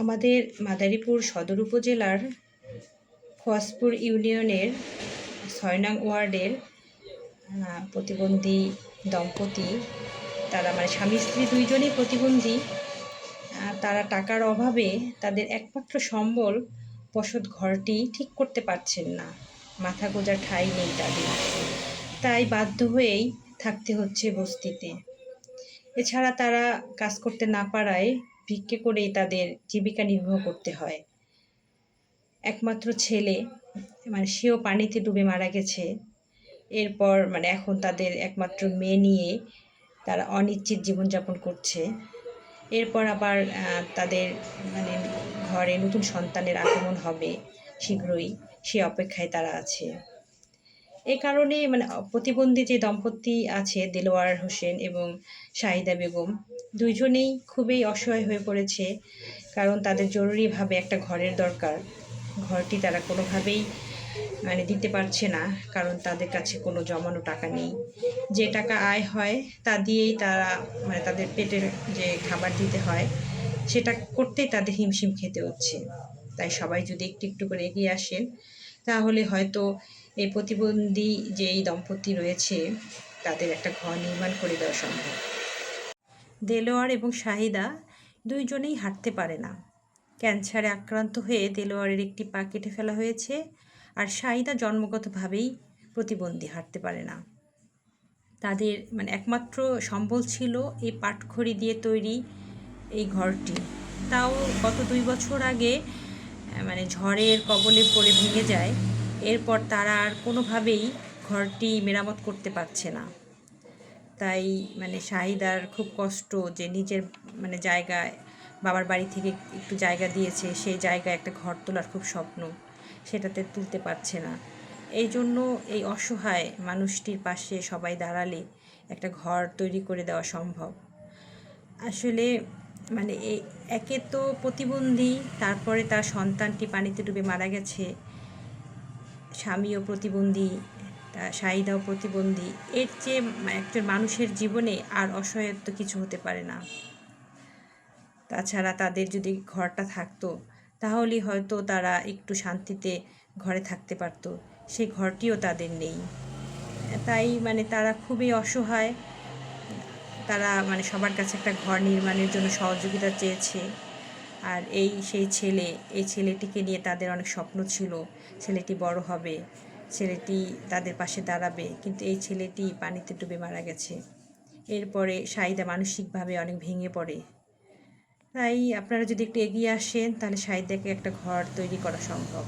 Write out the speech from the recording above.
আমাদের মাদারীপুর সদর উপজেলার খোয়াজপুর ইউনিয়নের ৬ নং ওয়ার্ডের প্রতিবন্ধী দম্পতি, তারা স্বামী স্ত্রী দুইজনেই প্রতিবন্ধী। তারা টাকার অভাবে তাদের একমাত্র সম্বল বসত ঘরটি ঠিক করতে পারছেন না, মাথা গোঁজার ঠাঁই নেই তাদের, তাই বাধ্য হয়েই থাকতে হচ্ছে বস্তিতে। এছাড়া তারা কাজ করতে না পারায় ভিক্ষে করেই তাদের জীবিকা নির্বাহ করতে হয়। একমাত্র ছেলে সেও পানিতে ডুবে মারা গেছে। এরপর এখন তাদের একমাত্র মেয়ে নিয়ে তারা অনিশ্চিত জীবনযাপন করছে। এরপর আবার তাদের ঘরে নতুন সন্তানের আগমন হবে শীঘ্রই, সে অপেক্ষায় তারা আছে। এই কারণে প্রতিবন্ধী যে দম্পতি আছে, দেলোয়ার হোসেন এবং শাহিদা বেগম, দুইজনেই খুবই অসহায় হয়ে পড়েছে। কারণ তাদের জরুরিভাবে একটা ঘরের দরকার। ঘরটি তারা কোনোভাবেই দিতে পারছে না, কারণ তাদের কাছে কোনো জমানো টাকা নেই। যে টাকা আয় হয় তা দিয়েই তারা তাদের পেটের যে খাবার দিতে হয় সেটা করতেই তাদের হিমশিম খেতে হচ্ছে। তাই সবাই যদি একটু একটু করে এগিয়ে আসেন, তাহলে হয়তো এই প্রতিবন্ধী যে এই দম্পতি রয়েছে তাদের একটা ঘর নির্মাণ করে দেওয়া সম্ভব। দেলোয়ার এবং শাহিদা দুইজনেই হাঁটতে পারে না। ক্যান্সারে আক্রান্ত হয়ে দেলোয়ারের একটি পা কেটে ফেলা হয়েছে, আর শাহিদা জন্মগতভাবেই প্রতিবন্ধী, হাঁটতে পারে না। তাদের একমাত্র সম্বল ছিল এই পাটখড়ি দিয়ে তৈরি এই ঘরটি। তাও গত 2 বছর আগে ঝড়ের কবলে পড়ে ভেঙে যায়। এরপর তারা আর কোনোভাবেই ঘরটি মেরামত করতে পারছে না। তাই শাহিদার খুব কষ্ট যে নিজের জায়গায়, বাবার বাড়ি থেকে একটু জায়গা দিয়েছে, সেই জায়গায় একটা ঘর তোলার খুব স্বপ্ন, সেটাতে তুলতে পারছে না। এই জন্য এই অসহায় মানুষটির পাশে সবাই দাঁড়ালে একটা ঘর তৈরি করে দেওয়া সম্ভব। আসলে একে তো প্রতিবন্ধী, তারপরে তার সন্তানটি পানিতে ডুবে মারা গেছে, স্বামীও প্রতিবন্ধী, শাহিদাও প্রতিবন্ধী। এর চেয়ে একজন মানুষের জীবনে আর অসহায়ত্ব কিছু হতে পারে না। তাছাড়া তাদের যদি ঘরটা থাকতো, তাহলেই হয়তো তারা একটু শান্তিতে ঘরে থাকতে পারতো। সেই ঘরটিও তাদের নেই। তাই তারা খুবই অসহায়। তারা সবার কাছে একটা ঘর নির্মাণের জন্য সহযোগিতা চেয়েছে। আর সেই ছেলেটিকে নিয়ে তাদের অনেক স্বপ্ন ছিল, ছেলেটি বড় হবে, ছেলেটি তাদের পাশে দাঁড়াবে, কিন্তু এই ছেলেটি পানিতে ডুবে মারা গেছে। এরপরে শাহিদা মানসিকভাবে অনেক ভেঙে পড়ে। তাই আপনারা যদি একটু এগিয়ে আসেন, তাহলে শাহিদাকে একটা ঘর তৈরি করা সম্ভব।